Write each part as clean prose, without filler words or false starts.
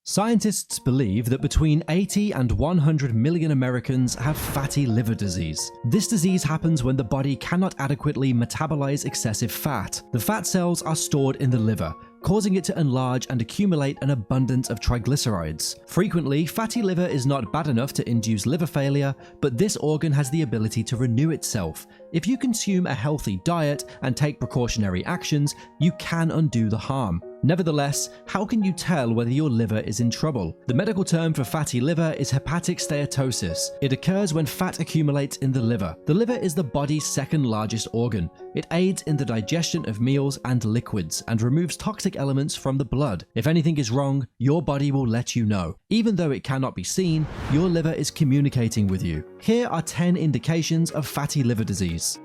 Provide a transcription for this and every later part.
Scientists believe that between 80 and 100 million Americans have fatty liver disease. This disease happens when the body cannot adequately metabolize excessive fat. The fat cells are stored in the liver, causing it to enlarge and accumulate an abundance of triglycerides. Frequently, fatty liver is not bad enough to induce liver failure, but this organ has the ability to renew itself. If you consume a healthy diet and take precautionary actions, you can undo the harm. Nevertheless, how can you tell whether your liver is in trouble? The medical term for fatty liver is hepatic steatosis. It occurs when fat accumulates in the liver. The liver is the body's second largest organ. It aids in the digestion of meals and liquids and removes toxic elements from the blood. If anything is wrong, your body will let you know. Even though it cannot be seen, your liver is communicating with you. Here are 10 indications of fatty liver disease.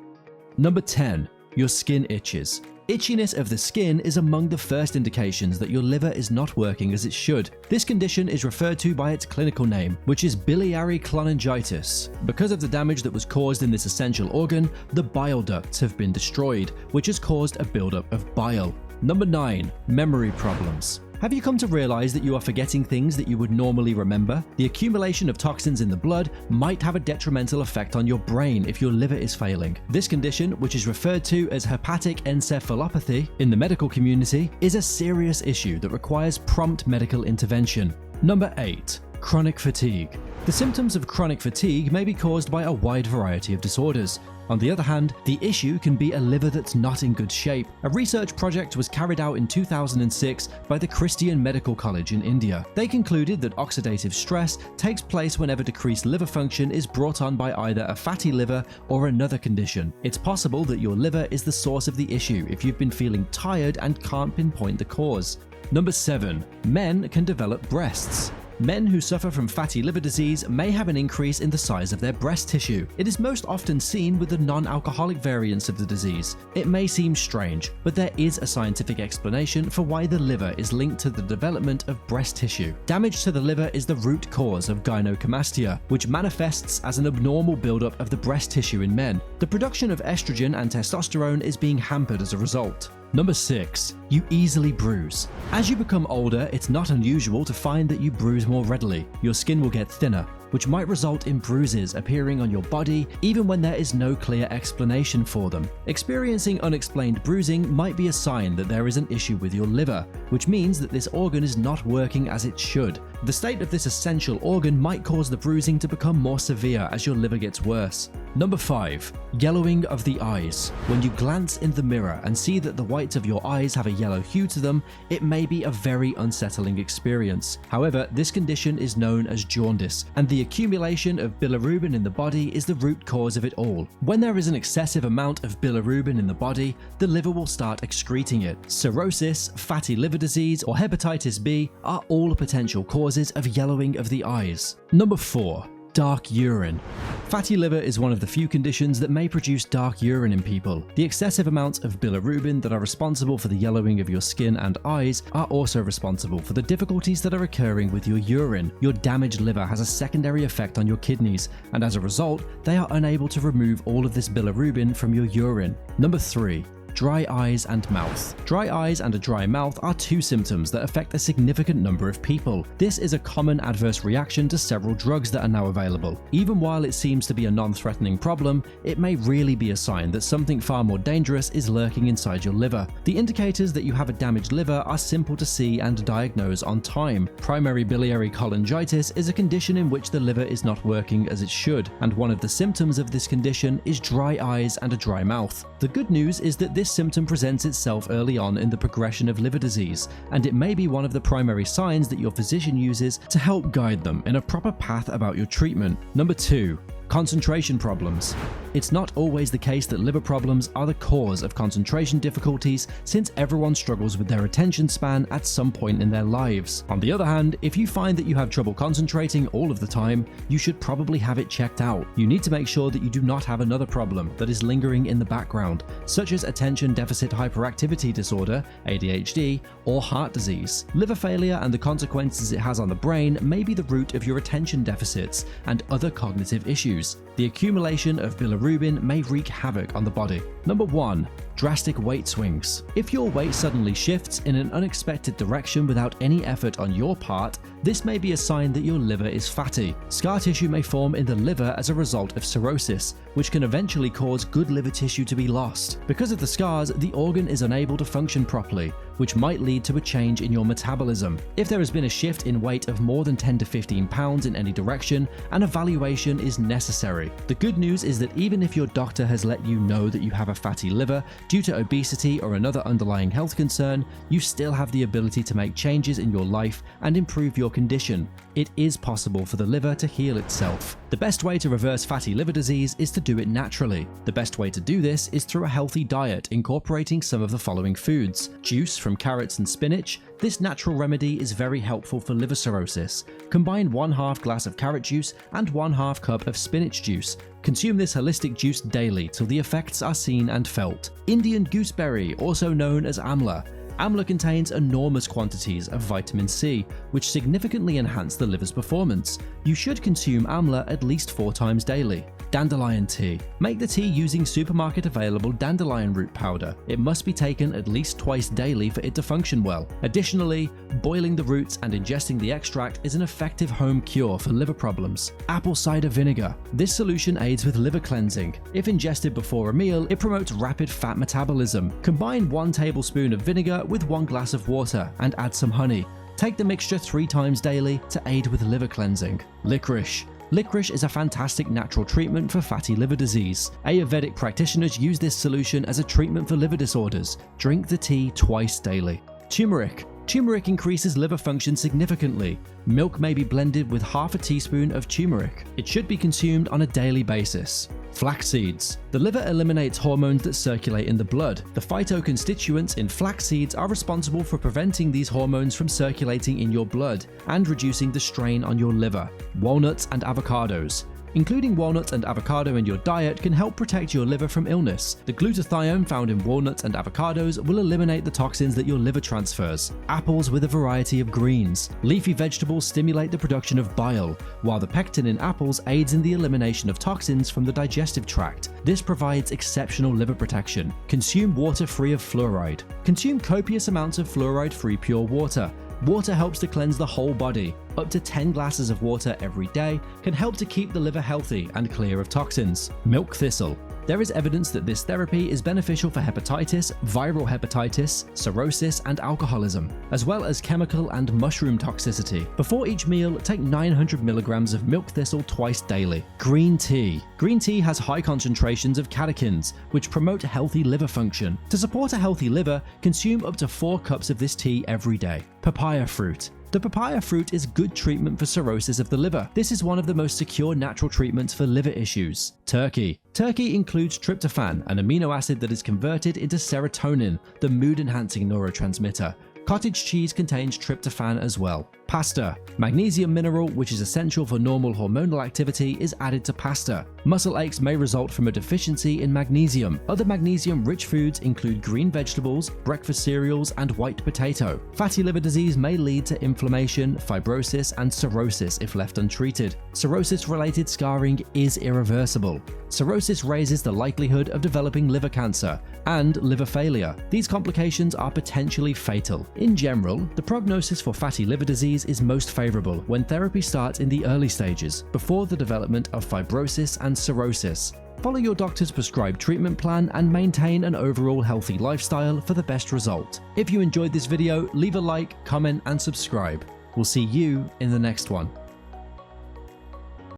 Number 10. Your skin itches. Itchiness of the skin is among the first indications that your liver is not working as it should. This condition is referred to by its clinical name, which is biliary cholangitis. Because of the damage that was caused in this essential organ, the bile ducts have been destroyed, which has caused a buildup of bile. Number 9. Memory problems. Have you come to realize that you are forgetting things that you would normally remember? The accumulation of toxins in the blood might have a detrimental effect on your brain if your liver is failing. This condition, which is referred to as hepatic encephalopathy in the medical community, is a serious issue that requires prompt medical intervention. Number 8. Chronic fatigue. The symptoms of chronic fatigue may be caused by a wide variety of disorders. On the other hand, the issue can be a liver that's not in good shape. A research project was carried out in 2006 by the Christian Medical College in India. They concluded that oxidative stress takes place whenever decreased liver function is brought on by either a fatty liver or another condition. It's possible that your liver is the source of the issue if you've been feeling tired and can't pinpoint the cause. Number 7. Men can develop breasts. Men who suffer from fatty liver disease may have an increase in the size of their breast tissue. It is most often seen with the non-alcoholic variants of the disease. It may seem strange, but there is a scientific explanation for why the liver is linked to the development of breast tissue. Damage to the liver is the root cause of gynecomastia, which manifests as an abnormal buildup of the breast tissue in men. The production of estrogen and testosterone is being hampered as a result. Number 6. You easily bruise. As you become older, it's not unusual to find that you bruise more readily. Your skin will get thinner, which might result in bruises appearing on your body even when there is no clear explanation for them. Experiencing unexplained bruising might be a sign that there is an issue with your liver, which means that this organ is not working as it should. The state of this essential organ might cause the bruising to become more severe as your liver gets worse. Number 5. Yellowing of the eyes. When you glance in the mirror and see that the whites of your eyes have a yellow hue to them, it may be a very unsettling experience. However, this condition is known as jaundice, and the accumulation of bilirubin in the body is the root cause of it all. When there is an excessive amount of bilirubin in the body, the liver will start excreting it. Cirrhosis, fatty liver disease, or hepatitis B are all potential causes of yellowing of the eyes. Number 4. Dark urine. Fatty liver is one of the few conditions that may produce dark urine in people. The excessive amounts of bilirubin that are responsible for the yellowing of your skin and eyes are also responsible for the difficulties that are occurring with your urine. Your damaged liver has a secondary effect on your kidneys, and as a result, they are unable to remove all of this bilirubin from your urine. Number 3. Dry eyes and mouth. Dry eyes and a dry mouth are two symptoms that affect a significant number of people. This is a common adverse reaction to several drugs that are now available. Even while it seems to be a non-threatening problem, it may really be a sign that something far more dangerous is lurking inside your liver. The indicators that you have a damaged liver are simple to see and diagnose on time. Primary biliary cholangitis is a condition in which the liver is not working as it should, and one of the symptoms of this condition is dry eyes and a dry mouth. The good news is that this symptom presents itself early on in the progression of liver disease, and it may be one of the primary signs that your physician uses to help guide them in a proper path about your treatment. Number 2. Concentration problems. It's not always the case that liver problems are the cause of concentration difficulties, since everyone struggles with their attention span at some point in their lives. On the other hand, if you find that you have trouble concentrating all of the time, you should probably have it checked out. You need to make sure that you do not have another problem that is lingering in the background, such as attention deficit hyperactivity disorder, ADHD, or heart disease. Liver failure and the consequences it has on the brain may be the root of your attention deficits and other cognitive issues. The accumulation of bilirubin may wreak havoc on the body. Number 1. Drastic weight swings. If your weight suddenly shifts in an unexpected direction without any effort on your part, This may be a sign that your liver is fatty. Scar tissue may form in the liver as a result of cirrhosis, which can eventually cause good liver tissue to be lost. Because of the scars, the organ is unable to function properly, which might lead to a change in your metabolism. If there has been a shift in weight of more than 10 to 15 pounds in any direction, an evaluation is necessary. The good news is that even if your doctor has let you know that you have a fatty liver due to obesity or another underlying health concern, you still have the ability to make changes in your life and improve your condition. It is possible for the liver to heal itself. The best way to reverse fatty liver disease is to do it naturally. The best way to do this is through a healthy diet incorporating some of the following foods: juice from carrots and spinach. This natural remedy is very helpful for liver cirrhosis. Combine 1/2 glass of carrot juice and 1/2 cup of spinach juice. Consume this holistic juice daily till the effects are seen and felt. Indian gooseberry, also known as amla. Amla contains enormous quantities of vitamin C, which significantly enhance the liver's performance. You should consume amla at least 4 times daily. Dandelion tea. Make the tea using supermarket available dandelion root powder. It must be taken at least twice daily for it to function well. Additionally, boiling the roots and ingesting the extract is an effective home cure for liver problems. Apple cider vinegar. This solution aids with liver cleansing. If ingested before a meal, it promotes rapid fat metabolism. Combine 1 tablespoon of vinegar with 1 glass of water and add some honey. Take the mixture 3 times daily to aid with liver cleansing. Licorice. Licorice is a fantastic natural treatment for fatty liver disease. Ayurvedic practitioners use this solution as a treatment for liver disorders. Drink the tea twice daily. Turmeric. Turmeric increases liver function significantly. Milk may be blended with 1/2 teaspoon of turmeric. It should be consumed on a daily basis. Flax seeds. The liver eliminates hormones that circulate in the blood. The phytoconstituents in flax seeds are responsible for preventing these hormones from circulating in your blood and reducing the strain on your liver. Walnuts and avocados. Including walnuts and avocado in your diet can help protect your liver from illness. The glutathione found in walnuts and avocados will eliminate the toxins that your liver transfers. Apples with a variety of greens. Leafy vegetables stimulate the production of bile, while the pectin in apples aids in the elimination of toxins from the digestive tract. This provides exceptional liver protection. Consume water free of fluoride. Consume copious amounts of fluoride-free pure water. Water helps to cleanse the whole body. Up to 10 glasses of water every day can help to keep the liver healthy and clear of toxins. Milk thistle. There is evidence that this therapy is beneficial for hepatitis, viral hepatitis, cirrhosis, and alcoholism, as well as chemical and mushroom toxicity. Before each meal, take 900 milligrams of milk thistle twice daily. Green tea. Green tea has high concentrations of catechins, which promote healthy liver function. To support a healthy liver, consume up to 4 cups of this tea every day. Papaya fruit. The papaya fruit is good treatment for cirrhosis of the liver. This is one of the most secure natural treatments for liver issues. Turkey. Turkey includes tryptophan, an amino acid that is converted into serotonin, the mood-enhancing neurotransmitter. Cottage cheese contains tryptophan as well. Pasta. Magnesium mineral, which is essential for normal hormonal activity, is added to pasta. Muscle aches may result from a deficiency in magnesium. Other magnesium-rich foods include green vegetables, breakfast cereals, and white potato. Fatty liver disease may lead to inflammation, fibrosis, and cirrhosis if left untreated. Cirrhosis-related scarring is irreversible. Cirrhosis raises the likelihood of developing liver cancer and liver failure. These complications are potentially fatal. In general, the prognosis for fatty liver disease is most favorable when therapy starts in the early stages, before the development of fibrosis and cirrhosis. Follow your doctor's prescribed treatment plan and maintain an overall healthy lifestyle for the best result. If you enjoyed this video, leave a like, comment, and subscribe. We'll see you in the next one.